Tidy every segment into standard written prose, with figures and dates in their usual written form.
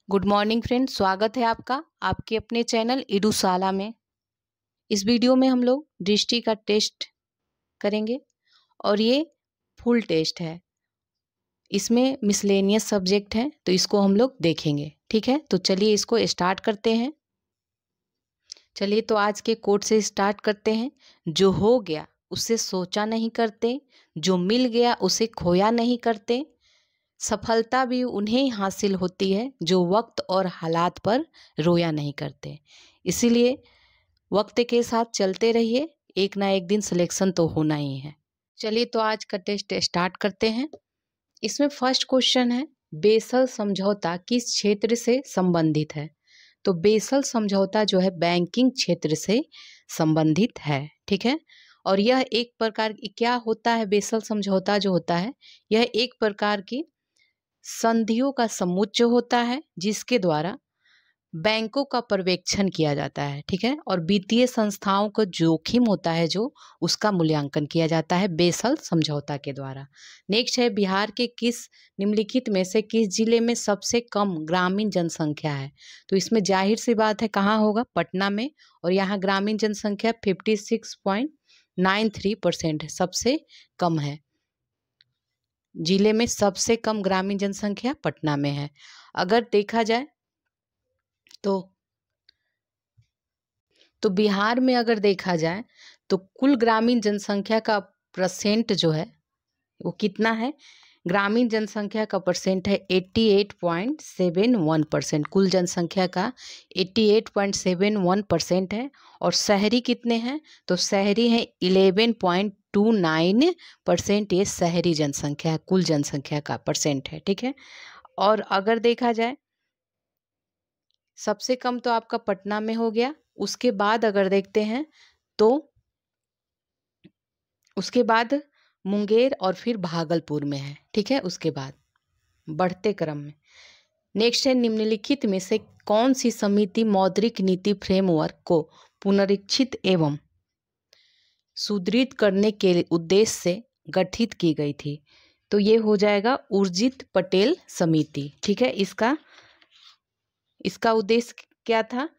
Good morning friends, स्वागत है आपका आपके अपने चैनल इडूशाला में। इस वीडियो में हम लोग दृष्टि का टेस्ट करेंगे और ये फुल टेस्ट है। इसमें मिसलेनियस सब्जेक्ट है तो इसको हम लोग देखेंगे। ठीक है, तो चलिए इसको स्टार्ट करते हैं। चलिए तो आज के कोट से स्टार्ट करते हैं। जो हो गया उसे सोचा नहीं करते, जो मिल गया उसे खोया नहीं करते। सफलता भी उन्हें हासिल होती है जो वक्त और हालात पर रोया नहीं करते। इसीलिए वक्त के साथ चलते रहिए, एक ना एक दिन सिलेक्शन तो होना ही है। चलिए तो आज का टेस्ट स्टार्ट करते हैं। इसमें फर्स्ट क्वेश्चन है, बेसल समझौता किस क्षेत्र से संबंधित है? तो बेसल समझौता जो है बैंकिंग क्षेत्र से संबंधित है। ठीक है, और यह एक प्रकार क्या होता है? बेसल समझौता जो होता है यह एक प्रकार की संधियों का समुच्चय होता है जिसके द्वारा बैंकों का पर्यवेक्षण किया जाता है। ठीक है, और वित्तीय संस्थाओं का जोखिम होता है जो उसका मूल्यांकन किया जाता है बेसल समझौता के द्वारा। नेक्स्ट है, बिहार के किस निम्नलिखित में से किस जिले में सबसे कम ग्रामीण जनसंख्या है? तो इसमें जाहिर सी बात है कहाँ होगा? पटना में। और यहाँ ग्रामीण जनसंख्या 56.93% है, सबसे कम है। जिले में सबसे कम ग्रामीण जनसंख्या पटना में है। अगर देखा जाए तो बिहार में अगर देखा जाए तो कुल ग्रामीण जनसंख्या का परसेंट जो है वो कितना है? ग्रामीण जनसंख्या का परसेंट है 88.71%। कुल जनसंख्या का 88.71% है। और शहरी कितने हैं? तो शहरी है 11.29%। ये शहरी जनसंख्या कुल जनसंख्या का परसेंट है। ठीक है, और अगर देखा जाए सबसे कम तो आपका पटना में हो गया। उसके बाद अगर देखते हैं तो उसके बाद मुंगेर और फिर भागलपुर में है। ठीक है, उसके बाद बढ़ते क्रम में नेक्स्ट है, निम्नलिखित में से कौन सी समिति मौद्रिक नीति फ्रेमवर्क को पुनरीक्षित एवं सुदृढ़ करने के उद्देश्य से गठित की गई थी? तो ये हो जाएगा उर्जित पटेल समिति। ठीक है, इसका उद्देश्य क्या था?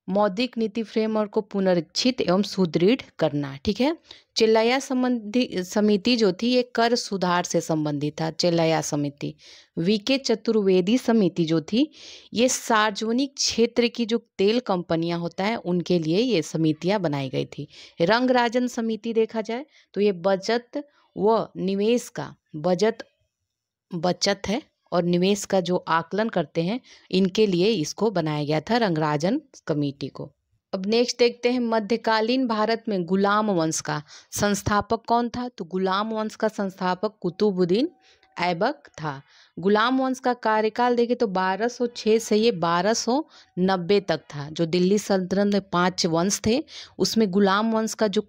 मौद्रिक नीति फ्रेमवर्क को पुनरीक्षित एवं सुदृढ़ करना। ठीक है, चेल्लैया संबंधी समिति जो थी ये कर सुधार से संबंधित था। चेल्लैया समिति। वीके चतुर्वेदी समिति जो थी ये सार्वजनिक क्षेत्र की जो तेल कंपनियां होता है उनके लिए ये समितियां बनाई गई थी। रंगराजन समिति देखा जाए तो ये बचत व निवेश का बचत है और निवेश का जो आकलन करते हैं इनके लिए इसको बनाया गया था रंगराजन कमेटी को। अब नेक्स्ट देखते हैं, मध्यकालीन भारत में गुलाम वंश का संस्थापक कौन था? तो गुलाम वंश का संस्थापक कुतुबुद्दीन ऐबक था। गुलाम वंश का कार्यकाल देखें तो 1206 से ये 1290 तक था। जो दिल्ली सल्तनत में 5 वंश थे उसमें गुलाम वंश का जो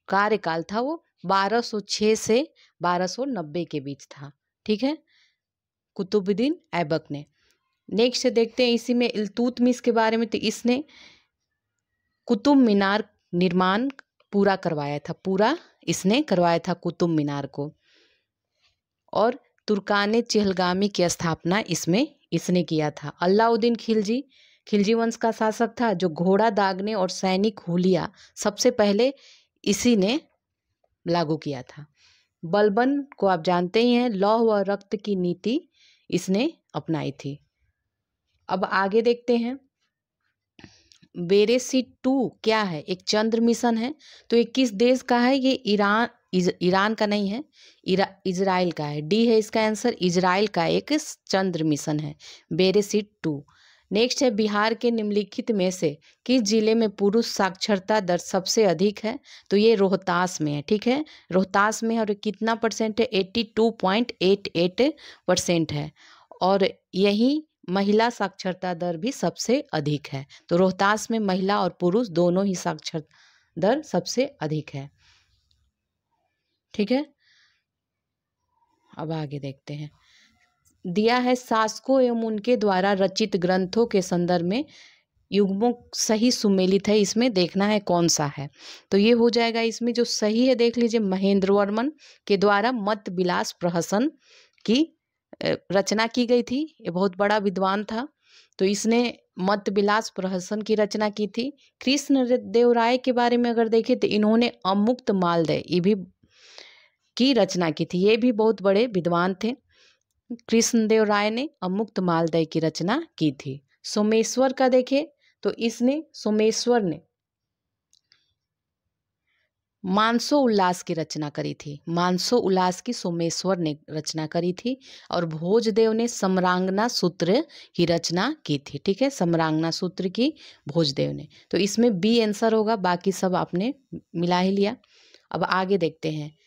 कार्यकाल था वो 1206 से 1290 के बीच था। ठीक है, कुतुबुद्दीन ऐबक ने। नेक्स्ट देखते हैं इसी में इल्तुतमिश के बारे में। तो इसने कुतुब मीनार निर्माण पूरा करवाया था कुतुब मीनार को। और तुर्काने चहलगामी की स्थापना इसने किया था। अलाउद्दीन खिलजी वंश का शासक था जो घोड़ा दागने और सैनिक हुलिया सबसे पहले इसी ने लागू किया था। बलबन को आप जानते ही हैं, लौह व रक्त की नीति इसने अपनाई थी। अब आगे देखते हैं, बेरेसी 2 क्या है? एक चंद्र मिशन है। तो ये किस देश का है? ये ईरान का नहीं है, इजराइल का है। डी है इसका आंसर, इजराइल का एक चंद्र मिशन है बेरेसी 2। नेक्स्ट है, बिहार के निम्नलिखित में से किस जिले में पुरुष साक्षरता दर सबसे अधिक है? तो ये रोहतास में है। ठीक है, रोहतास में। और कितना परसेंट है? 82.88% है। और यही महिला साक्षरता दर भी सबसे अधिक है। तो रोहतास में महिला और पुरुष दोनों ही साक्षरता दर सबसे अधिक है। ठीक है, अब आगे देखते हैं, दिया है शासकों एवं उनके द्वारा रचित ग्रंथों के संदर्भ में युग्मों सही सुमेलित है, इसमें देखना है कौन सा है। तो ये हो जाएगा इसमें जो सही है देख लीजिए, महेंद्र वर्मन के द्वारा मत विलास प्रहसन की रचना की गई थी। ये बहुत बड़ा विद्वान था। तो इसने मत विलास प्रहसन की रचना की थी। कृष्ण देव राय के बारे में अगर देखें तो इन्होंने अमुक्त मालदय ये भी की रचना की थी। ये भी बहुत बड़े विद्वान थे। कृष्णदेव राय ने अमुक्त मालदय की रचना की थी। सोमेश्वर का देखें तो इसने सोमेश्वर ने मानसो उल्लास की रचना करी थी। मानसो उल्लास की सोमेश्वर ने रचना करी थी। और भोजदेव ने समरांगना सूत्र की रचना की थी। ठीक है, समरांगना सूत्र की भोजदेव ने। तो इसमें बी आंसर होगा, बाकी सब आपने मिला ही लिया। अब आगे देखते हैं,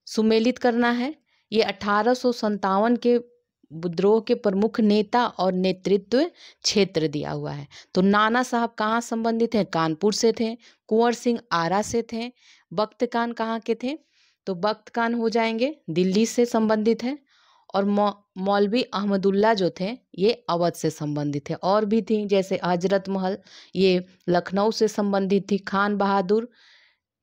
सुमेलित करना है। ये 1857 के विद्रोह के प्रमुख नेता और नेतृत्व क्षेत्र दिया हुआ है। तो नाना साहब कहाँ संबंधित हैं? कानपुर से थे। कुंवर सिंह आरा से थे। बख्त खान कहाँ के थे? तो बख्त खान हो जाएंगे दिल्ली से संबंधित है। और मौलवी अहमदुल्ला जो थे ये अवध से संबंधित है। और भी थी जैसे हजरत महल, ये लखनऊ से संबंधित थी। खान बहादुर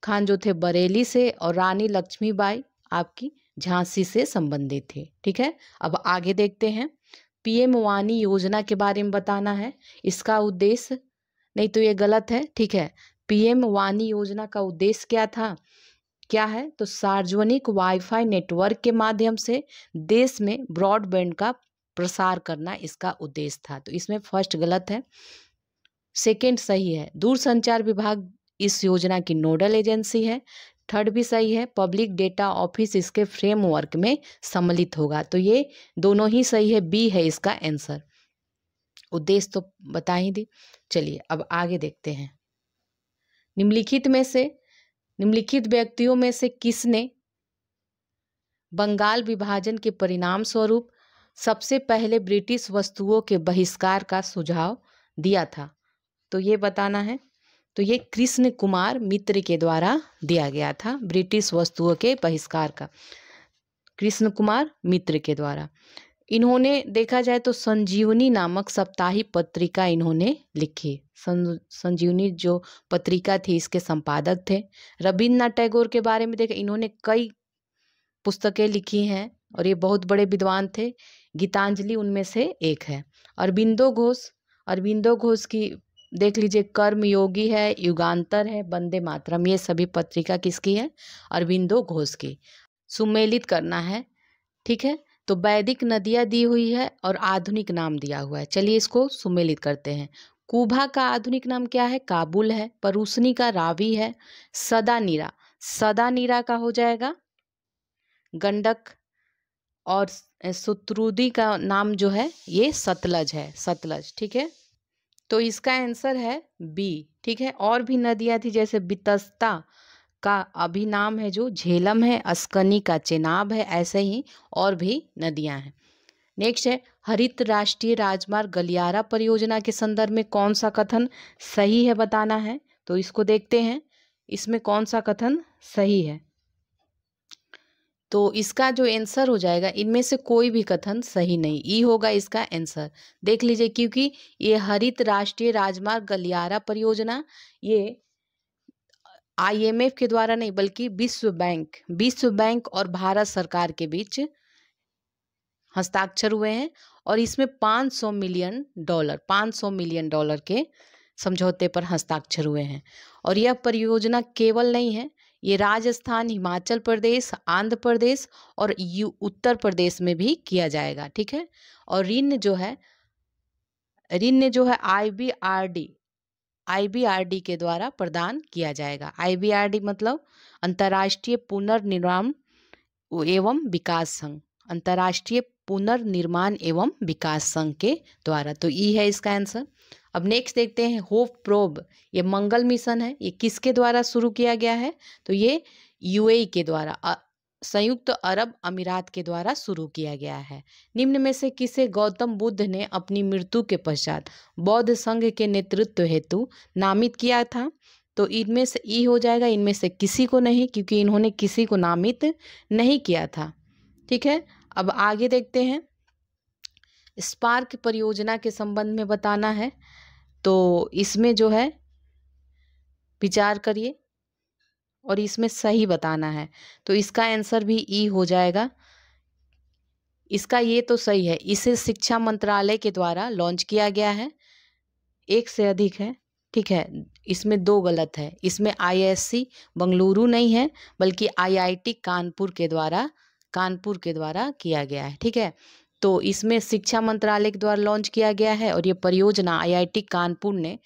खान जो थे बरेली से। और रानी लक्ष्मीबाई आपकी झांसी से संबंधित थे। ठीक है, अब आगे देखते हैं। पीएम वानी योजना के बारे में बताना है। इसका उद्देश्य, नहीं तो ये गलत है। ठीक है, पीएम वानी योजना का उद्देश्य क्या था, क्या है? तो सार्वजनिक वाईफाई नेटवर्क के माध्यम से देश में ब्रॉडबैंड का प्रसार करना इसका उद्देश्य था। तो इसमें फर्स्ट गलत है, सेकंड सही है। दूरसंचार विभाग इस योजना की नोडल एजेंसी है। थर्ड भी सही है, पब्लिक डेटा ऑफिस इसके फ्रेमवर्क में सम्मिलित होगा। तो ये दोनों ही सही है, बी है इसका आंसर। उद्देश्य तो बता ही दी। चलिए अब आगे देखते हैं। निम्नलिखित व्यक्तियों में से किसने बंगाल विभाजन के परिणाम स्वरूप सबसे पहले ब्रिटिश वस्तुओं के बहिष्कार का सुझाव दिया था? तो ये बताना है। तो ये कृष्ण कुमार मित्र के द्वारा दिया गया था, ब्रिटिश वस्तुओं के बहिष्कार का, कृष्ण कुमार मित्र के द्वारा। इन्होंने देखा जाए तो संजीवनी नामक साप्ताहिक पत्रिका इन्होंने लिखी। संजीवनी जो पत्रिका थी इसके संपादक थे। रविन्द्रनाथ टैगोर के बारे में देखें, इन्होंने कई पुस्तकें लिखी हैं और ये बहुत बड़े विद्वान थे। गीतांजलि उनमें से एक है। अरविंदो घोष की देख लीजिए, कर्मयोगी है, युगांतर है, वंदे मातरम, ये सभी पत्रिका किसकी है? अरविंदो घोष की। सुमेलित करना है। ठीक है, तो वैदिक नदियाँ दी हुई है और आधुनिक नाम दिया हुआ है। चलिए इसको सुमेलित करते हैं। कुभा का आधुनिक नाम क्या है? काबुल है। परूसनी का रावी है। सदा नीरा का हो जाएगा गंडक। और सुत्रुदी का नाम जो है ये सतलज है, सतलज। ठीक है, तो इसका आंसर है बी। ठीक है, और भी नदियाँ थी जैसे बितस्ता का अभी नाम है जो झेलम है, अस्कनी का चेनाब है, ऐसे ही और भी नदियाँ हैं। नेक्स्ट है, हरित राष्ट्रीय राजमार्ग गलियारा परियोजना के संदर्भ में कौन सा कथन सही है बताना है। तो इसको देखते हैं, इसमें कौन सा कथन सही है। तो इसका जो आंसर हो जाएगा, इनमें से कोई भी कथन सही नहीं, ई होगा इसका आंसर। देख लीजिए, क्योंकि ये हरित राष्ट्रीय राजमार्ग गलियारा परियोजना ये आईएमएफ के द्वारा नहीं बल्कि विश्व बैंक और भारत सरकार के बीच हस्ताक्षर हुए हैं। और इसमें 500 मिलियन डॉलर के समझौते पर हस्ताक्षर हुए हैं। और यह परियोजना केवल नहीं है, ये राजस्थान, हिमाचल प्रदेश, आंध्र प्रदेश और उत्तर प्रदेश में भी किया जाएगा। ठीक है, और ऋण जो है आईबीआरडी के द्वारा प्रदान किया जाएगा। आईबीआरडी मतलब अंतर्राष्ट्रीय पुनर्निर्माण एवं विकास संघ, अंतर्राष्ट्रीय पुनर्निर्माण एवं विकास संघ के द्वारा। तो ई है इसका आंसर। अब नेक्स्ट देखते हैं, होप प्रोब, ये मंगल मिशन है, ये किसके द्वारा शुरू किया गया है? तो ये यूएई के द्वारा, संयुक्त अरब अमीरात के द्वारा शुरू किया गया है। निम्न में से किसे गौतम बुद्ध ने अपनी मृत्यु के पश्चात बौद्ध संघ के नेतृत्व हेतु नामित किया था? तो इनमें से ई हो जाएगा, इनमें से किसी को नहीं, क्योंकि इन्होंने किसी को नामित नहीं किया था। ठीक है, अब आगे देखते हैं, स्पार्क परियोजना के संबंध में बताना है। तो इसमें जो है विचार करिए और इसमें सही बताना है। तो इसका आंसर भी ई हो जाएगा, इसका ये तो सही है, इसे शिक्षा मंत्रालय के द्वारा लॉन्च किया गया है। एक से अधिक है, ठीक है, इसमें दो गलत है। इसमें आईआईएससी बंगलुरु नहीं है, बल्कि आईआईटी कानपुर के द्वारा किया गया है, ठीक है। तो इसमें शिक्षा मंत्रालय के द्वारा लॉन्च किया गया है और ये परियोजना आईआईटी कानपुर ने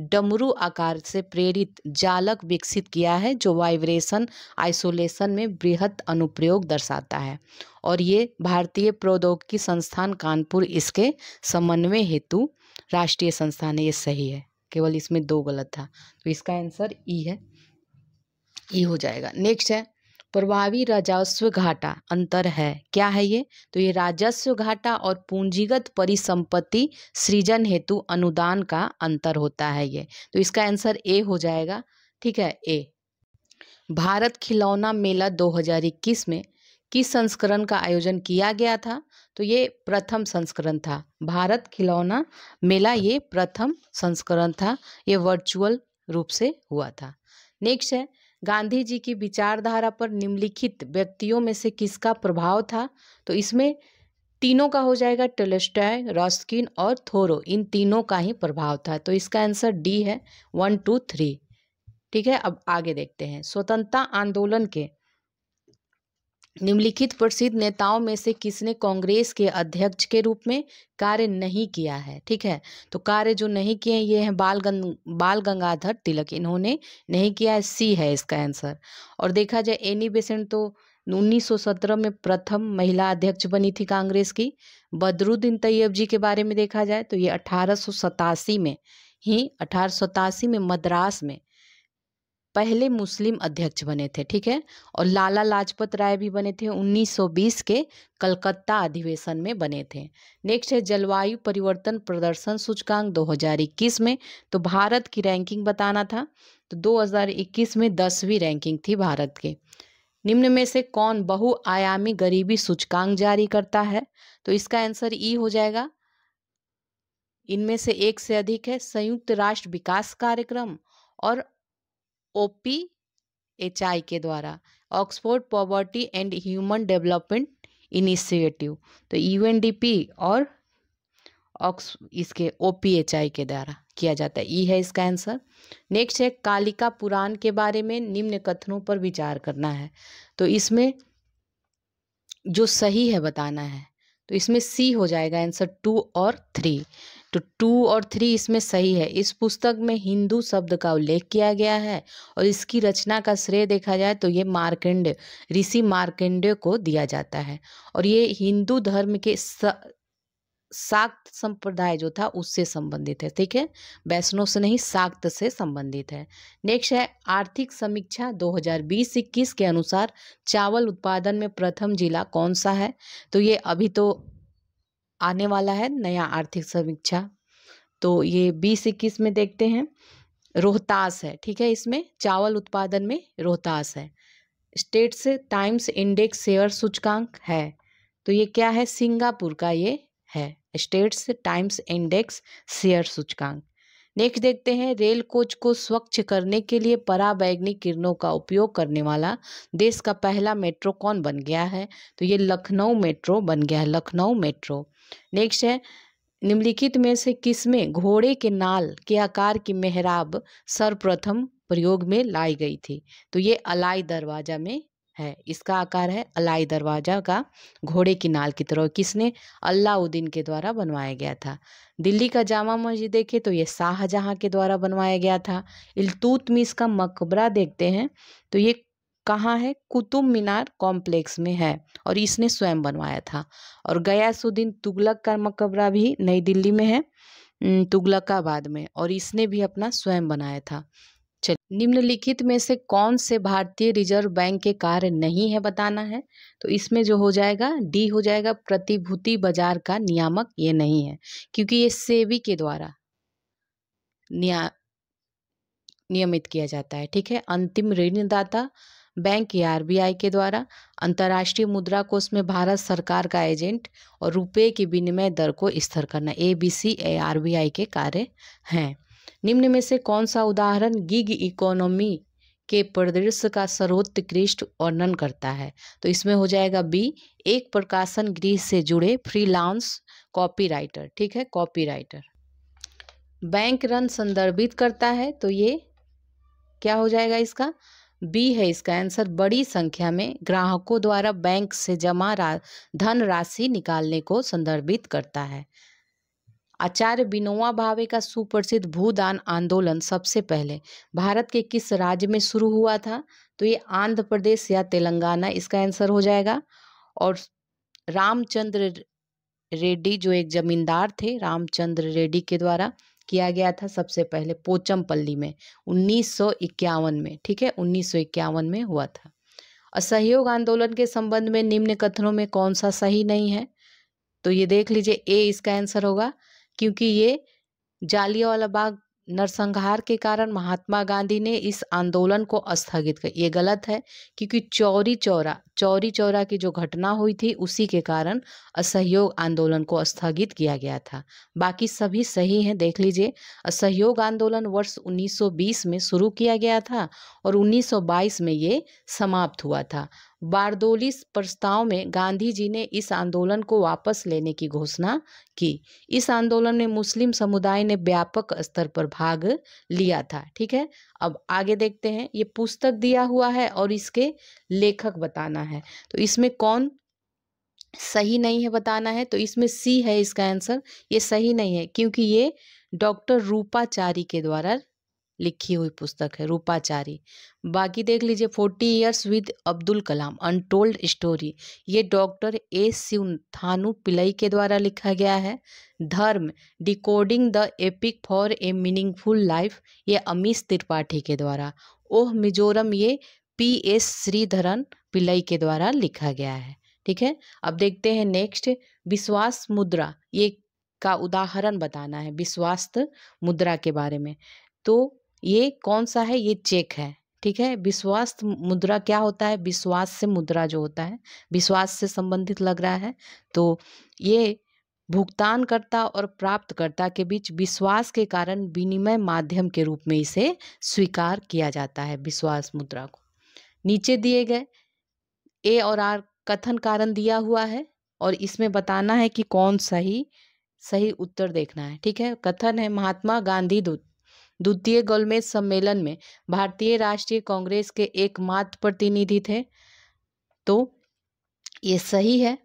डमरू आकार से प्रेरित जालक विकसित किया है, जो वाइब्रेशन आइसोलेशन में बृहत अनुप्रयोग दर्शाता है। और ये भारतीय प्रौद्योगिकी संस्थान कानपुर इसके समन्वय हेतु राष्ट्रीय संस्थान है। ये सही है, केवल इसमें दो गलत था, तो इसका आंसर ई है, ई हो जाएगा। नेक्स्ट है प्रभावी राजस्व घाटा अंतर है, क्या है ये? तो ये राजस्व घाटा और पूंजीगत परिसंपत्ति सृजन हेतु अनुदान का अंतर होता है ये, तो इसका आंसर ए हो जाएगा, ठीक है, ए। भारत खिलौना मेला 2021 में किस संस्करण का आयोजन किया गया था? तो ये प्रथम संस्करण था। भारत खिलौना मेला ये प्रथम संस्करण था, ये वर्चुअल रूप से हुआ था। नेक्स्ट है गांधी जी की विचारधारा पर निम्नलिखित व्यक्तियों में से किसका प्रभाव था? तो इसमें तीनों का हो जाएगा, टोल्स्टॉय, रस्किन और थोरो, इन तीनों का ही प्रभाव था, तो इसका आंसर डी है, 1 2 3, ठीक है। अब आगे देखते हैं स्वतंत्रता आंदोलन के निम्नलिखित प्रसिद्ध नेताओं में से किसने कांग्रेस के अध्यक्ष के रूप में कार्य नहीं किया है? ठीक है, तो कार्य जो नहीं किए ये हैं बाल गंगाधर तिलक, इन्होंने नहीं किया है, सी है इसका आंसर। और देखा जाए एनी बेसेंट तो 1917 में प्रथम महिला अध्यक्ष बनी थी कांग्रेस की। बदरुद्दीन तैयब जी के बारे में देखा जाए तो ये 1887 में मद्रास में पहले मुस्लिम अध्यक्ष बने थे, ठीक है। और लाला लाजपत राय भी बने थे, 1920 के कलकत्ता अधिवेशन में बने थे। नेक्स्ट है जलवायु परिवर्तन प्रदर्शन सूचकांक 2021 में, तो भारत की रैंकिंग बताना था, तो 2021 में 10वीं रैंकिंग थी भारत की। निम्न में से कौन बहुआयामी गरीबी सूचकांक जारी करता है? तो इसका आंसर ई हो जाएगा। इनमें से एक से अधिक है संयुक्त राष्ट्र विकास कार्यक्रम और OPHI के द्वारा Oxford poverty and human development initiative, तो UNDP और इसके OPHI के द्वारा किया जाता है, ई है इसका आंसर। नेक्स्ट है कालिका पुराण के बारे में निम्न कथनों पर विचार करना है, तो इसमें जो सही है बताना है, तो इसमें सी हो जाएगा आंसर, 2 और 3, तो 2 और 3 इसमें सही है। इस पुस्तक में हिंदू शब्द का उल्लेख किया गया है और इसकी रचना का श्रेय देखा जाए तो ये मार्कंडेय, ऋषि मार्कंडेय को दिया जाता है। और ये हिंदू धर्म के शाक्त संप्रदाय जो था उससे संबंधित है, ठीक है, वैष्णव से नहीं, शाक्त से संबंधित है। नेक्स्ट है आर्थिक समीक्षा 2020-21 के अनुसार चावल उत्पादन में प्रथम जिला कौन सा है? तो ये अभी तो आने वाला है नया आर्थिक समीक्षा, तो ये 20-21 में देखते हैं रोहतास है, ठीक है, इसमें चावल उत्पादन में रोहतास है। स्टेट्स टाइम्स इंडेक्स शेयर सूचकांक है, तो ये क्या है? सिंगापुर का ये है, स्टेट्स टाइम्स इंडेक्स शेयर सूचकांक। नेक्स्ट देखते हैं रेल कोच को स्वच्छ करने के लिए पराबैंगनी किरणों का उपयोग करने वाला देश का पहला मेट्रो कौन बन गया है? तो ये लखनऊ मेट्रो बन गया है, लखनऊ मेट्रो। नेक्स्ट है निम्नलिखित में से किसमें घोड़े के नाल के आकार की मेहराब सर्वप्रथम प्रयोग में लाई गई थी? तो ये अलाई दरवाजा में है, इसका आकार है अलाई दरवाजा का, घोड़े की नाल की तरह, किसने? अलाउद्दीन के द्वारा बनवाया गया था। दिल्ली का जामा मस्जिद देखे तो ये शाहजहां के द्वारा बनवाया गया था। इल्तुतमिश का मकबरा देखते हैं तो ये कहाँ है? कुतुब मीनार कॉम्प्लेक्स में है और इसने स्वयं बनवाया था। और गयासुद्दीन तुगलक का मकबरा भी नई दिल्ली में है, तुगलकाबाद में, और इसने भी अपना स्वयं बनाया था। चलिए निम्नलिखित में से कौन से भारतीय रिजर्व बैंक के कार्य नहीं है बताना है, तो इसमें जो हो जाएगा डी हो जाएगा, प्रतिभूति बाजार का नियामक ये नहीं है, क्योंकि ये सेबी के द्वारा नियमित किया जाता है, ठीक है। अंतिम ऋणदाता बैंक या RBI के द्वारा, अंतर्राष्ट्रीय मुद्रा कोष में भारत सरकार का एजेंट, और रुपये की विनिमय दर को स्थिर करना, ABC RBI के कार्य हैं। निम्न में से कौन सा उदाहरण गिग इकोनॉमी के परिदृश्य का सर्वोत्कृष्ट वर्णन करता है। तो इसमें हो जाएगा बी, एक प्रकाशन गृह से जुड़े फ्रीलांस कॉपीराइटर। ठीक है, कॉपीराइटर। बैंक रन संदर्भित करता है, तो ये क्या हो जाएगा इसका, बी है इसका आंसर। बड़ी संख्या में ग्राहकों द्वारा बैंक से जमा धन राशि निकालने को संदर्भित करता है। आचार्य विनोबा भावे का सुप्रसिद्ध भूदान आंदोलन सबसे पहले भारत के किस राज्य में शुरू हुआ था, तो ये आंध्र प्रदेश या तेलंगाना इसका आंसर हो जाएगा। और रामचंद्र रेड्डी जो एक जमींदार थे, रामचंद्र रेड्डी के द्वारा किया गया था सबसे पहले पोचमपल्ली में 1951 में। ठीक है, 1951 में हुआ था। असहयोग आंदोलन के संबंध में निम्न कथनों में कौन सा सही नहीं है, तो ये देख लीजिए, ए इसका आंसर होगा, क्योंकि ये जालियांवाला बाग नरसंहार के कारण महात्मा गांधी ने इस आंदोलन को स्थगित कर, ये गलत है, क्योंकि चौरी चौरा की जो घटना हुई थी उसी के कारण असहयोग आंदोलन को स्थगित किया गया था। बाकी सभी सही हैं, देख लीजिए। असहयोग आंदोलन वर्ष 1920 में शुरू किया गया था और 1922 में ये समाप्त हुआ था। बारदोली प्रस्ताव में गांधी जी ने इस आंदोलन को वापस लेने की घोषणा की। इस आंदोलन में मुस्लिम समुदाय ने व्यापक स्तर पर भाग लिया था। ठीक है, अब आगे देखते हैं। ये पुस्तक दिया हुआ है और इसके लेखक बताना है, तो इसमें कौन सही नहीं है बताना है। तो इसमें सी है इसका आंसर, ये सही नहीं है, क्योंकि ये डॉक्टर रूपाचारी के द्वारा लिखी हुई पुस्तक है, रूपाचारी। बाकी देख लीजिए, 40 years with Abdul Kalam untold story, ये डॉक्टर ए शिवथानु पिल्लई के द्वारा लिखा गया है। धर्म decoding the epic for a meaningful life, ये अमीश त्रिपाठी के द्वारा। ओह मिजोरम, ये PS श्रीधरन पिल्लई के द्वारा लिखा गया है। ठीक है, अब देखते हैं नेक्स्ट, विश्वास मुद्रा, ये का उदाहरण बताना है विश्वास मुद्रा के बारे में। तो ये कौन सा है, ये चेक है। ठीक है, विश्वास मुद्रा क्या होता है, विश्वास से मुद्रा जो होता है विश्वास से संबंधित लग रहा है, तो ये भुगतानकर्ता और प्राप्तकर्ता के बीच विश्वास के कारण विनिमय माध्यम के रूप में इसे स्वीकार किया जाता है, विश्वास मुद्रा को। नीचे दिए गए ए और आर कथन कारण दिया हुआ है और इसमें बताना है कि कौन सही उत्तर देखना है। ठीक है, कथन है महात्मा गांधी द्वितीय गोलमेज सम्मेलन में भारतीय राष्ट्रीय कांग्रेस के एकमात्र प्रतिनिधि थे, तो ये सही है।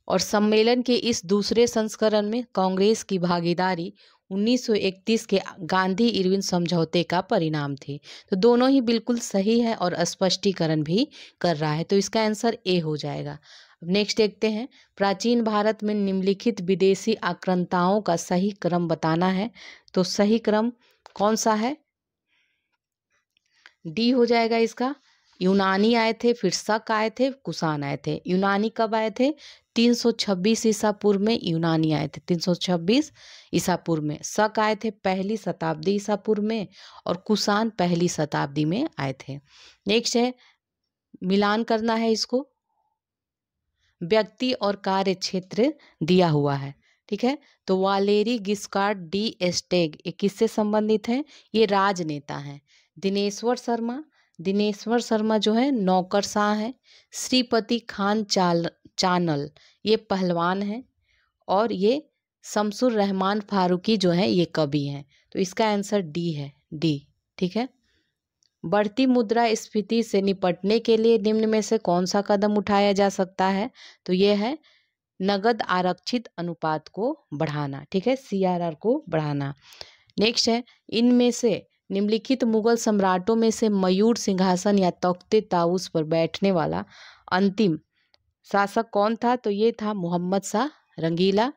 और सम्मेलन के इस दूसरे संस्करण में कांग्रेस की भागीदारी 1931 के गांधी इरविन समझौते का परिणाम थी। तो दोनों ही बिल्कुल सही है और स्पष्टीकरण भी कर रहा है, तो इसका आंसर ए हो जाएगा। नेक्स्ट देखते हैं, प्राचीन भारत में निम्नलिखित विदेशी आक्रांताओं का सही क्रम बताना है, तो सही क्रम कौन सा है, डी हो जाएगा इसका। यूनानी आए थे, फिर शक आए थे, कुषाण आए थे। यूनानी कब आए थे, 326 ईसा पूर्व में यूनानी आए थे, 326 ईसा पूर्व में। शक आए थे 1ली शताब्दी ईसा पूर्व में और कुषाण 1ली शताब्दी में आए थे। नेक्स्ट है, मिलान करना है इसको, व्यक्ति और कार्य क्षेत्र दिया हुआ है। ठीक है, तो वालेरी गिस्कार्ड डी एस्टेग ये किससे संबंधित है, ये राजनेता हैं। दिनेश्वर शर्मा जो है नौकरशाह है। श्रीपति खान चानल ये पहलवान है और ये शमसुर रहमान फारूकी जो है ये कवि हैं। तो इसका आंसर डी है, डी। ठीक है, बढ़ती मुद्रास्फीति से निपटने के लिए निम्न में से कौन सा कदम उठाया जा सकता है, तो ये है नगद आरक्षित अनुपात को बढ़ाना। ठीक है, CRR को बढ़ाना। नेक्स्ट है, इनमें से निम्नलिखित मुगल सम्राटों में से मयूर सिंहासन या तख्ते ताऊस पर बैठने वाला अंतिम शासक कौन था, तो ये था मोहम्मद शाह रंगीला।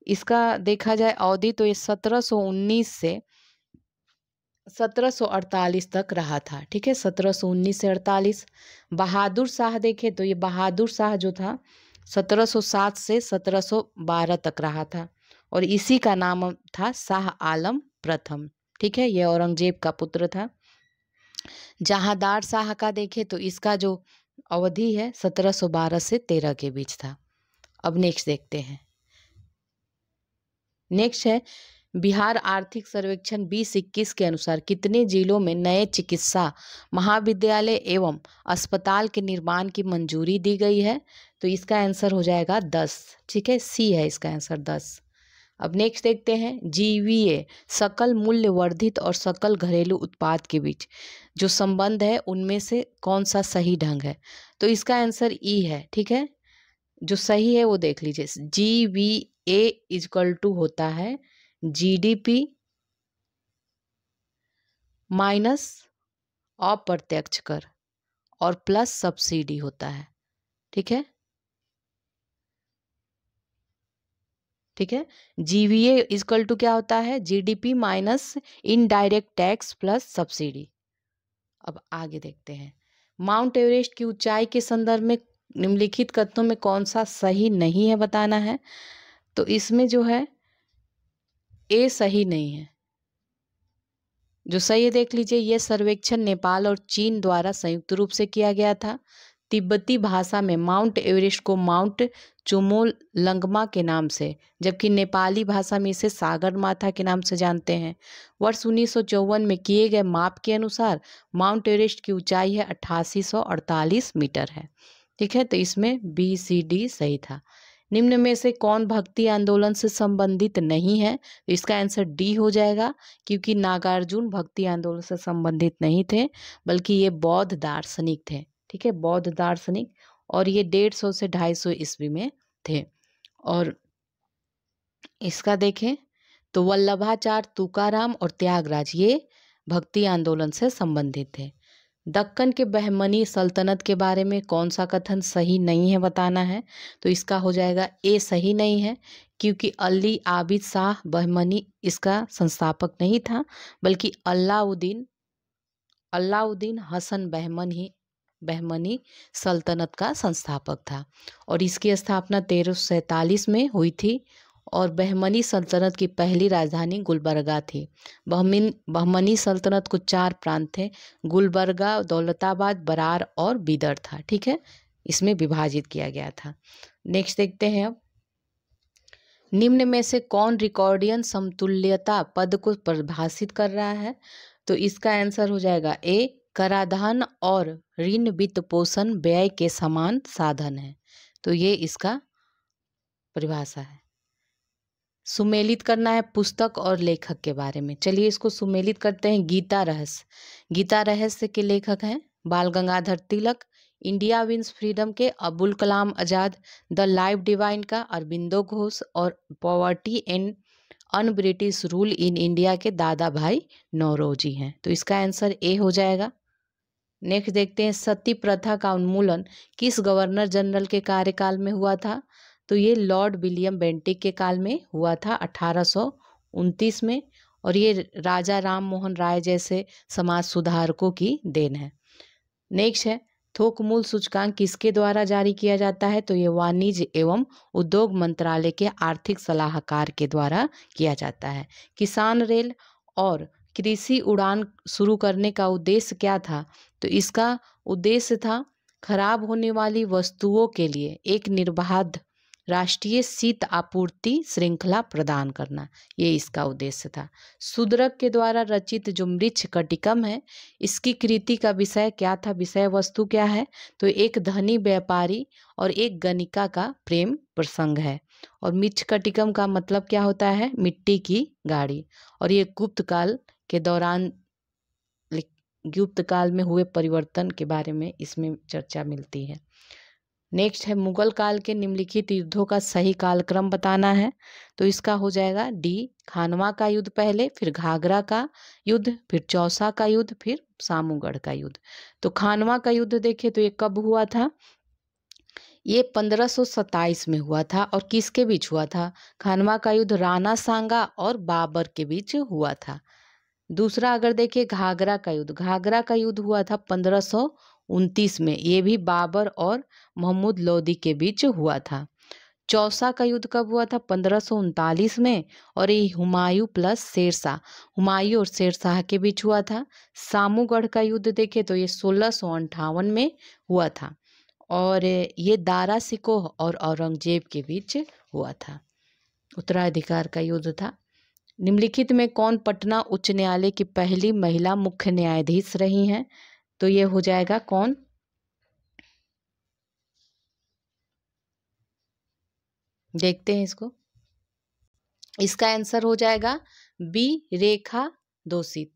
इसका देखा जाए अवधि तो ये 1719 से 1748 तक रहा था। ठीक है, 1719 से 48। बहादुर शाह देखे तो ये बहादुर शाह जो था 1707 से 1712 तक रहा था और इसी का नाम था शाह आलम प्रथम। ठीक है, ये औरंगजेब का पुत्र था। जहांदार शाह का देखे तो इसका जो अवधि है 1712 से 13 के बीच था। अब नेक्स्ट देखते हैं। नेक्स्ट है, बिहार आर्थिक सर्वेक्षण 2021 के अनुसार कितने जिलों में नए चिकित्सा महाविद्यालय एवं अस्पताल के निर्माण की मंजूरी दी गई है? तो इसका आंसर हो जाएगा 10। ठीक है, सी है इसका आंसर 10। अब नेक्स्ट देखते हैं, जीवीए सकल मूल्य वर्धित और सकल घरेलू उत्पाद के बीच जो संबंध है उनमें से कौन सा सही ढंग है? तो इसका आंसर ई है। ठीक है, जो सही है वो देख लीजिए। जीवीए इक्वल टू होता है जीडीपी माइनस अप्रत्यक्ष कर और प्लस सब्सिडी होता है। ठीक है, ठीक है, जीवीए इक्वल टू क्या होता है? GDP minus indirect tax plus subsidy. अब आगे देखते हैं, माउंट एवरेस्ट की ऊंचाई के संदर्भ में निम्नलिखित कथनों में कौन सा सही नहीं है बताना है। तो इसमें जो है ए सही नहीं है। जो सही है देख लीजिए, यह सर्वेक्षण नेपाल और चीन द्वारा संयुक्त रूप से किया गया था। तिब्बती भाषा में माउंट एवरेस्ट को माउंट चुमोलंगमा के नाम से, जबकि नेपाली भाषा में इसे सागर माथा के नाम से जानते हैं। वर्ष 1954 में किए गए माप के अनुसार माउंट एवरेस्ट की ऊंचाई है 8848 मीटर है। ठीक है, तो इसमें बी सी डी सही था। निम्न में से कौन भक्ति आंदोलन से संबंधित नहीं है? तो इसका आंसर डी हो जाएगा, क्योंकि नागार्जुन भक्ति आंदोलन से संबंधित नहीं थे, बल्कि ये बौद्ध दार्शनिक थे। ठीक है, बौद्ध दार्शनिक, और ये 150 से 250 ईस्वी में थे। और इसका देखें तो वल्लभाचार्य, तुकाराम और त्यागराज ये भक्ति आंदोलन से संबंधित थे। दक्कन के बहमनी सल्तनत के बारे में कौन सा कथन सही नहीं है बताना है। तो इसका हो जाएगा ए सही नहीं है, क्योंकि अली आबिद शाह बहमनी इसका संस्थापक नहीं था, बल्कि अलाउद्दीन हसन बहमनी सल्तनत का संस्थापक था, और इसकी स्थापना 1347 में हुई थी। और बहमनी सल्तनत की पहली राजधानी गुलबर्गा थी। बहमनी सल्तनत को 4 प्रांत थे, गुलबर्गा, दौलताबाद, बरार और बीदर था। ठीक है, इसमें विभाजित किया गया था। नेक्स्ट देखते हैं, अब निम्न में से कौन रिकॉर्डियन समतुल्यता पद को परिभाषित कर रहा है? तो इसका आंसर हो जाएगा ए, कराधान और ऋण वित्त पोषण व्यय के समान साधन है। तो ये इसका परिभाषा है। सुमेलित करना है पुस्तक और लेखक के बारे में। चलिए इसको सुमेलित करते हैं। गीता रहस्य, गीता रहस्य के लेखक हैं बाल Gangadhar Tilak. India wins freedom के Abul Kalam Azad. The life divine का अरबिंदो घोष। और poverty and un British rule in India के दादा भाई नौरोजी हैं। तो इसका आंसर ए हो जाएगा। नेक्स्ट देखते हैं, सती प्रथा का उन्मूलन किस गवर्नर जनरल के कार्यकाल में हुआ था? तो ये लॉर्ड विलियम बेंटिक के काल में हुआ था 1829 में, और ये राजा राम मोहन राय जैसे समाज सुधारकों की देन है। नेक्स्ट है, थोक मूल्य सूचकांक किसके द्वारा जारी किया जाता है? तो ये वाणिज्य एवं उद्योग मंत्रालय के आर्थिक सलाहकार के द्वारा किया जाता है। किसान रेल और कृषि उड़ान शुरू करने का उद्देश्य क्या था? तो इसका उद्देश्य था खराब होने वाली वस्तुओं के लिए एक निर्बाध राष्ट्रीय शीत आपूर्ति श्रृंखला प्रदान करना, ये इसका उद्देश्य था। शूद्रक के द्वारा रचित जो मृच्छ कटिकम है, इसकी कृति का विषय क्या था? विषय वस्तु क्या है? तो एक धनी व्यापारी और एक गणिका का प्रेम प्रसंग है। और मृच्छ कटिकम का मतलब क्या होता है? मिट्टी की गाड़ी। और ये गुप्त काल में हुए परिवर्तन के बारे में इसमें चर्चा मिलती है। नेक्स्ट है, मुगल काल के निम्नलिखित युद्धों का सही कालक्रम बताना है। तो इसका हो जाएगा डी, खानवा का युद्ध पहले, फिर घाघरा का युद्ध, फिर चौसा का युद्ध, फिर सामूगढ़ का युद्ध। तो खानवा का युद्ध देखें तो ये कब हुआ था? ये 1527 में हुआ था। और किसके बीच हुआ था? खानवा का युद्ध राणा सांगा और बाबर के बीच हुआ था। दूसरा अगर देखिए घाघरा का युद्ध हुआ था 1529 में, ये भी बाबर और महमूद लोदी के बीच हुआ था। चौसा का युद्ध कब हुआ था? 1539 में, और ये हुमायूं प्लस शेरशाह, हुमायूं और शेरशाह के बीच हुआ था। सामूगढ़ का युद्ध देखे तो ये 1658 में हुआ था, और ये दारा सिकोह और औरंगजेब के बीच हुआ था। उत्तराधिकार का युद्ध था। निम्नलिखित में कौन पटना उच्च न्यायालय की पहली महिला मुख्य न्यायाधीश रही हैं? तो ये हो जाएगा कौन? देखते हैं इसको। इसका आंसर हो जाएगा बी, रेखा दोषित।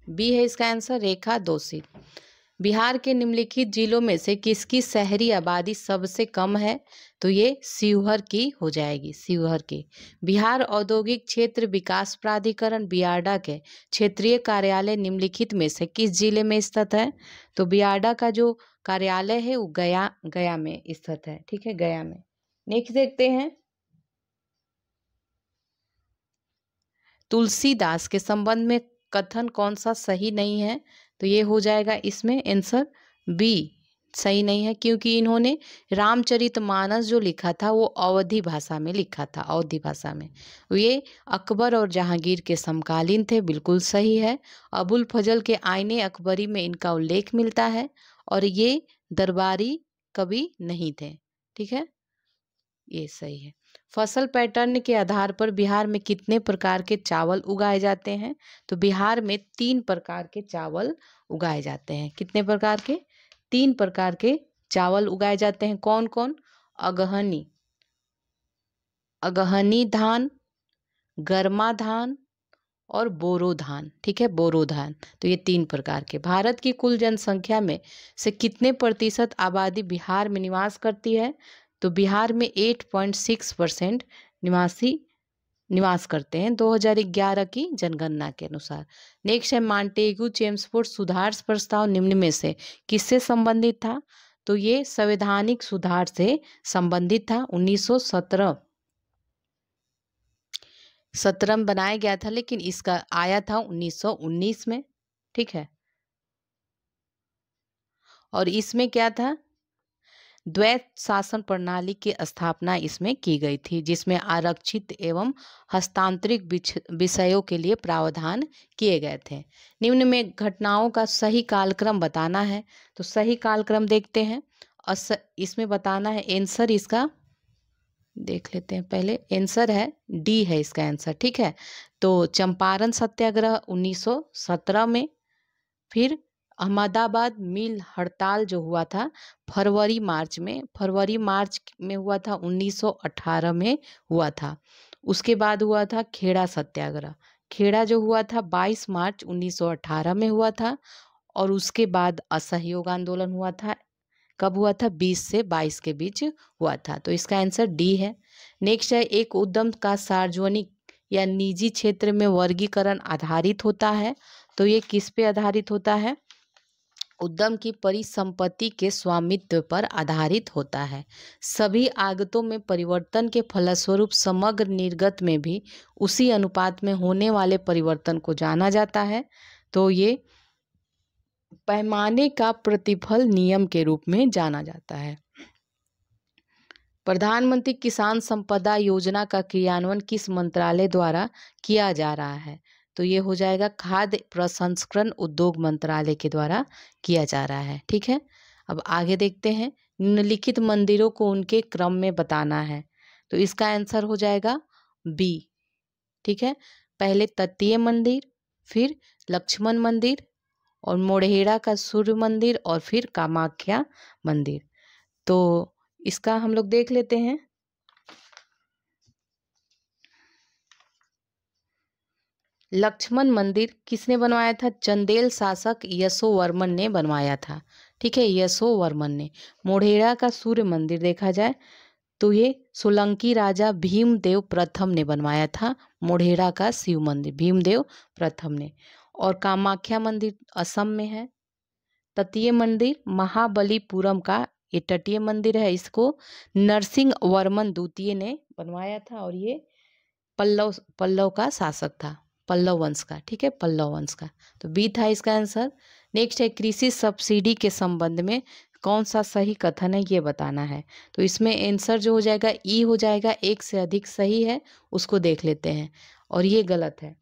बी है इसका आंसर, रेखा दोषित। बिहार के निम्नलिखित जिलों में से किसकी शहरी आबादी सबसे कम है? तो ये शिवहर की हो जाएगी, शिवहर की। बिहार औद्योगिक क्षेत्र विकास प्राधिकरण बियाडा के क्षेत्रीय कार्यालय निम्नलिखित में से किस जिले में स्थित है? तो बियाडा का जो कार्यालय है वो गया में स्थित है, ठीक है, गया में। नेक्स्ट देखते हैं, तुलसीदास के संबंध में कथन कौन सा सही नहीं है? तो ये हो जाएगा इसमें आंसर बी, सही नहीं है, क्योंकि इन्होंने रामचरितमानस जो लिखा था वो अवधी भाषा में लिखा था, अवधी भाषा में। ये अकबर और जहांगीर के समकालीन थे, बिल्कुल सही है। अबुल फजल के आईने अकबरी में इनका उल्लेख मिलता है और ये दरबारी कवि नहीं थे, ठीक है, ये सही है। फसल पैटर्न के आधार पर बिहार में कितने प्रकार के चावल उगाए जाते हैं? तो बिहार में 3 प्रकार के चावल उगाए जाते हैं। कितने प्रकार के? 3 प्रकार के चावल उगाए जाते हैं। कौन कौन? अगहनी, अगहनी धान, गर्मा धान और बोरो धान, ठीक है, बोरो धान। तो ये 3 प्रकार के। भारत की कुल जनसंख्या में से कितने प्रतिशत आबादी बिहार में निवास करती है? तो बिहार में 8.6% निवासी निवास करते हैं 2011 की जनगणना के अनुसार। नेक्स्ट है, मांटेग्यू चेम्सफोर्ड सुधार प्रस्ताव निम्न में से किससे संबंधित था? तो ये संवैधानिक सुधार से संबंधित था। 1917 में बनाया गया था, लेकिन इसका आया था 1919 में, ठीक है। और इसमें क्या था? द्वैत शासन प्रणाली की स्थापना इसमें की गई थी, जिसमें आरक्षित एवं हस्तांतरित विषयों के लिए प्रावधान किए गए थे। निम्न में घटनाओं का सही कालक्रम बताना है। तो सही कालक्रम देखते हैं, इसमें बताना है आंसर इसका, देख लेते हैं पहले। आंसर है डी है इसका आंसर, ठीक है। तो चंपारण सत्याग्रह 1917 में, फिर अहमदाबाद मिल हड़ताल जो हुआ था फरवरी मार्च में हुआ था, 1918 में हुआ था। उसके बाद हुआ था खेड़ा सत्याग्रह, खेड़ा जो हुआ था 22 मार्च 1918 में हुआ था। और उसके बाद असहयोग आंदोलन हुआ था, कब हुआ था? 20 से 22 के बीच हुआ था। तो इसका आंसर डी है। नेक्स्ट है, एक उद्यम का सार्वजनिक या निजी क्षेत्र में वर्गीकरण आधारित होता है। तो ये किस पे आधारित होता है? उद्यम की परिसंपत्ति के स्वामित्व पर आधारित होता है। सभी आगतों में परिवर्तन के फलस्वरूप समग्र निर्गत में भी उसी अनुपात में होने वाले परिवर्तन को जाना जाता है। तो ये पैमाने का प्रतिफल नियम के रूप में जाना जाता है। प्रधानमंत्री किसान संपदा योजना का क्रियान्वयन किस मंत्रालय द्वारा किया जा रहा है? तो ये हो जाएगा खाद्य प्रसंस्करण उद्योग मंत्रालय के द्वारा किया जा रहा है, ठीक है। अब आगे देखते हैं, निम्नलिखित मंदिरों को उनके क्रम में बताना है। तो इसका आंसर हो जाएगा बी, ठीक है। पहले तत्तीय मंदिर, फिर लक्ष्मण मंदिर और मोढ़ेरा का सूर्य मंदिर और फिर कामाख्या मंदिर। तो इसका हम लोग देख लेते हैं। लक्ष्मण मंदिर किसने बनवाया था? चंदेल शासक यशोवर्मन ने बनवाया था, ठीक है, यशोवर्मन ने। मोढ़ेरा का सूर्य मंदिर देखा जाए तो ये सोलंकी राजा भीमदेव प्रथम ने बनवाया था। मोढ़ेरा का शिव मंदिर भीमदेव प्रथम ने। और कामाख्या मंदिर असम में है। तटीय मंदिर महाबलीपुरम का ये तटीय मंदिर है, इसको नरसिंह वर्मन द्वितीय ने बनवाया था और ये पल्लव का शासक था, पल्लव वंश का, ठीक है, पल्लव वंश का। तो बी था इसका आंसर। नेक्स्ट है, कृषि सब्सिडी के संबंध में कौन सा सही कथन है ये बताना है। तो इसमें आंसर जो हो जाएगा ई हो जाएगा, एक से अधिक सही है उसको देख लेते हैं और ये गलत है।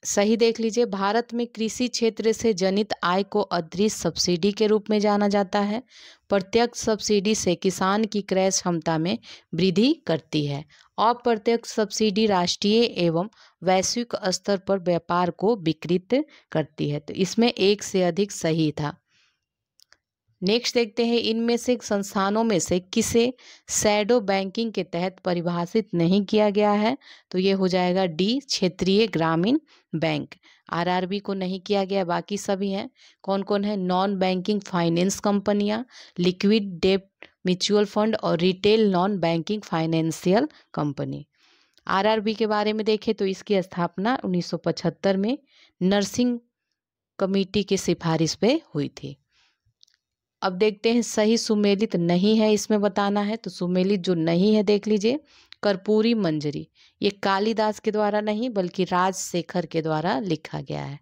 सही देख लीजिए, भारत में कृषि क्षेत्र से जनित आय को अदृश्य सब्सिडी के रूप में जाना जाता है। प्रत्यक्ष सब्सिडी से किसान की क्रय क्षमता में वृद्धि करती है। अप्रत्यक्ष सब्सिडी राष्ट्रीय एवं वैश्विक स्तर पर व्यापार को विकृत करती है। तो इसमें एक से अधिक सही था। नेक्स्ट देखते हैं, इनमें से संस्थानों में से किसे शैडो बैंकिंग के तहत परिभाषित नहीं किया गया है? तो ये हो जाएगा डी, क्षेत्रीय ग्रामीण बैंक। आरआरबी को नहीं किया गया, बाकी सभी हैं। कौन कौन है? नॉन बैंकिंग फाइनेंस कंपनियां, लिक्विड डेट म्यूचुअल फंड और retail non banking financial company. RRB के बारे में देखें तो इसकी स्थापना 1975 में नर्सिंग कमेटी की सिफारिश पे हुई थी। अब देखते हैं सही सुमेलित नहीं है, इसमें बताना है। तो सुमेलित जो नहीं है देख लीजिए, कर्पूरी मंजरी, ये कालिदास के द्वारा नहीं बल्कि राजशेखर के द्वारा लिखा गया है।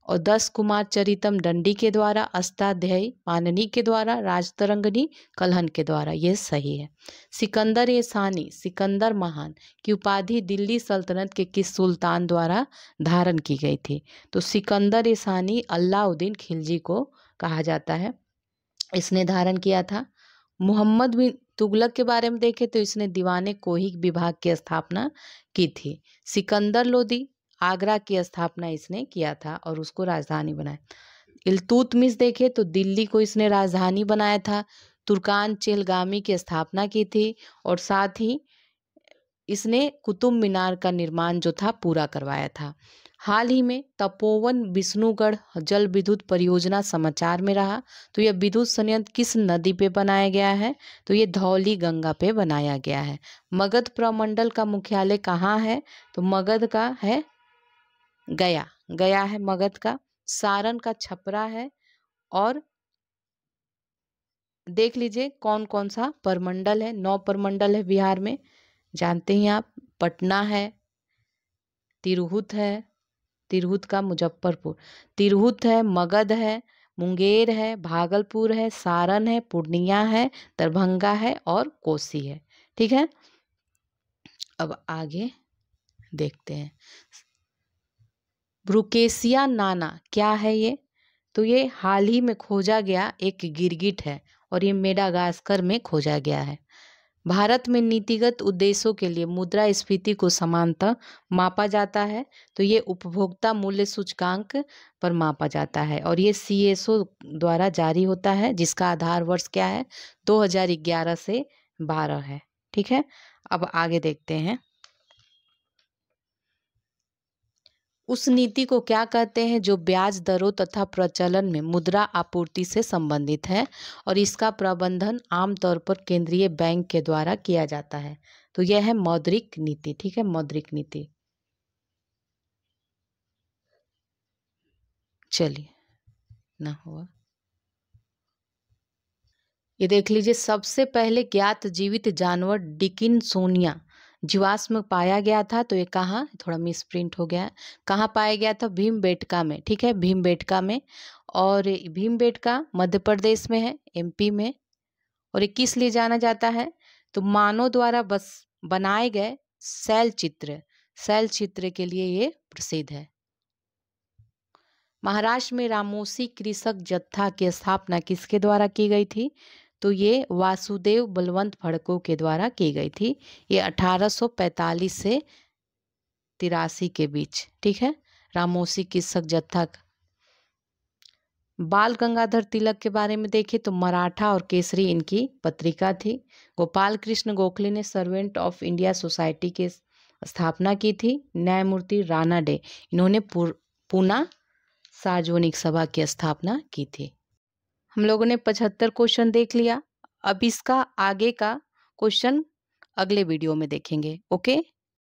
और 10 कुमार चरितम दंडी के द्वारा, अष्टाध्यायी पाणिनि के द्वारा, राजतरंगिणी कल्हण के द्वारा, ये सही है। सिकंदर ए सानी, सिकंदर महान की उपाधि दिल्ली सल्तनत के किस सुल्तान द्वारा धारण की गई थी? तो सिकंदर ए सानी अलाउद्दीन खिलजी को कहा जाता है, इसने धारण किया था। मोहम्मद बिन तुगलक के बारे में देखें तो इसने दीवाने कोही विभाग की स्थापना की थी। सिकंदर लोदी, आगरा की स्थापना इसने किया था और उसको राजधानी बनाया। इल्तुतमिश देखें तो दिल्ली को इसने राजधानी बनाया था। तुर्कान चेलगामी की स्थापना की थी और साथ ही इसने कुतुब मीनार का निर्माण जो था पूरा करवाया था। हाल ही में तपोवन विष्णुगढ़ जल विद्युत परियोजना समाचार में रहा। तो यह विद्युत संयंत्र किस नदी पे बनाया गया है? तो ये धौली गंगा पे बनाया गया है। मगध प्रमंडल का मुख्यालय कहाँ है? तो मगध का है गया, गया है मगध का। सारण का छपरा है। और देख लीजिए कौन कौन सा प्रमंडल है। 9 प्रमंडल है बिहार में, जानते हैं आप। पटना है, तिरहुत है, तिरहुत का मुजफ्फरपुर, तिरहुत है, मगध है, मुंगेर है, भागलपुर है, सारण है, पूर्णिया है, दरभंगा है और कोसी है। ठीक है, अब आगे देखते हैं। ब्रुकेसिया नाना क्या है ये? तो ये हाल ही में खोजा गया एक गिरगिट है और ये मेडागास्कर में खोजा गया है। भारत में नीतिगत उद्देश्यों के लिए मुद्रास्फीति को समानतः मापा जाता है। तो ये उपभोक्ता मूल्य सूचकांक पर मापा जाता है और ये CSO द्वारा जारी होता है, जिसका आधार वर्ष क्या है? 2011 से 12 है। ठीक है, अब आगे देखते हैं। उस नीति को क्या कहते हैं जो ब्याज दरों तथा प्रचलन में मुद्रा आपूर्ति से संबंधित है और इसका प्रबंधन आमतौर पर केंद्रीय बैंक के द्वारा किया जाता है? तो यह है मौद्रिक नीति। ठीक है, मौद्रिक नीति। चलिए, ना हुआ। ये देख लीजिए, सबसे पहले ज्ञात जीवित जानवर डिकिन्सोनिया जीवाश्म पाया गया था। तो ये कहाँ, थोड़ा मिसप्रिंट हो गया है, कहाँ पाया गया था? भीमबेटका में। ठीक है, भीमबेटका में। और भीमबेटका मध्य प्रदेश में है, MP में। और ये किस लिए जाना जाता है? तो मानव द्वारा बस बनाए गए शैल चित्र के लिए ये प्रसिद्ध है। महाराष्ट्र में रामोसी कृषक जत्था की स्थापना किसके द्वारा की गई थी? तो ये वासुदेव बलवंत फड़को के द्वारा की गई थी। ये 1845 से 83 के बीच। ठीक है, रामोसी कृषक जत्था। बाल गंगाधर तिलक के बारे में देखें तो मराठा और केसरी इनकी पत्रिका थी। गोपाल कृष्ण गोखले ने सर्वेंट ऑफ इंडिया सोसाइटी की स्थापना की थी। न्यायमूर्ति राणा डे, इन्होंने पूना सार्वजनिक सभा की स्थापना की थी। हम लोगों ने 75 क्वेश्चन देख लिया। अब इसका आगे का क्वेश्चन अगले वीडियो में देखेंगे। ओके।